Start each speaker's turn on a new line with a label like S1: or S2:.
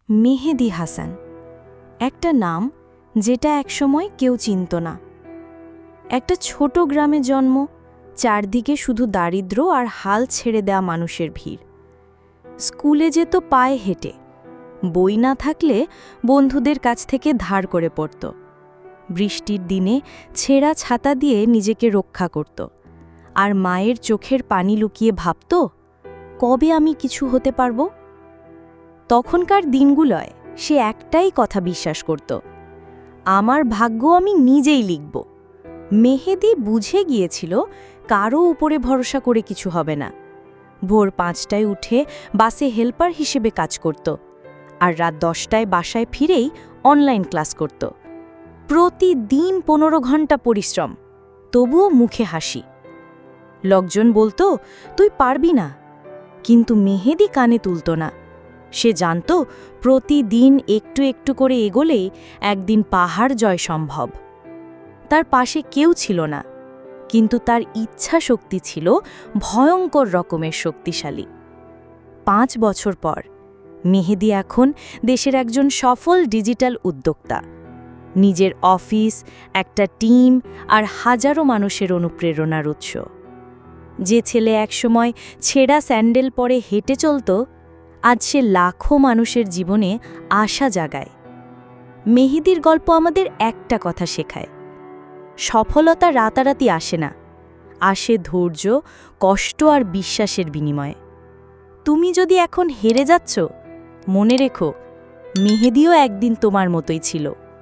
S1: মেহেদী হাসান, একটা নাম যেটা একসময় কেউ চিনত না। একটা ছোট গ্রামে জন্ম, চারদিকে শুধু দারিদ্র্য আর হাল ছেড়ে দেয়া মানুষের ভিড়। স্কুলে যেত পায়ে হেঁটে, বই না থাকলে বন্ধুদের কাছ থেকে ধার করে পড়ত। বৃষ্টির দিনে ছেঁড়া ছাতা দিয়ে নিজেকে রক্ষা করত, আর মায়ের চোখের পানি লুকিয়ে ভাবত, কবে আমি কিছু হতে পারব। তখনকার দিনগুলোয় সে একটাই কথা বিশ্বাস করত, আমার ভাগ্য আমি নিজেই লিখব। মেহেদী বুঝে গিয়েছিল কারও উপরে ভরসা করে কিছু হবে না। ভোর 5টায় উঠে বাসে হেল্পার হিসেবে কাজ করত, আর রাত 10টায় বাসায় ফিরেই অনলাইন ক্লাস করত। প্রতিদিন 15 ঘন্টা পরিশ্রম, তবুও মুখে হাসি। লোকজন বলতো, তুই পারবি না, কিন্তু মেহেদী কানে তুলত না। সে জানত প্রতিদিন একটু একটু করে এগোলেই একদিন পাহাড় জয় সম্ভব। তার পাশে কেউ ছিল না, কিন্তু তার ইচ্ছা শক্তি ছিল ভয়ঙ্কর রকমের শক্তিশালী। 5 বছর পর মেহেদী এখন দেশের একজন সফল ডিজিটাল উদ্যোক্তা। নিজের অফিস, একটা টিম আর হাজারো মানুষের অনুপ্রেরণার উৎস। যে ছেলে একসময় ছেঁড়া স্যান্ডেল পরে হেঁটে চলত, আজ সে লাখো মানুষের জীবনে আশা জাগায়। মেহেদীর গল্প আমাদের একটা কথা শেখায়, সফলতা রাতারাতি আসে না, আসে ধৈর্য, কষ্ট আর বিশ্বাসের বিনিময়ে। তুমি যদি এখন হেরে যাচ্ছ, মনে রেখো, মেহেদীও একদিন তোমার মতোই ছিল।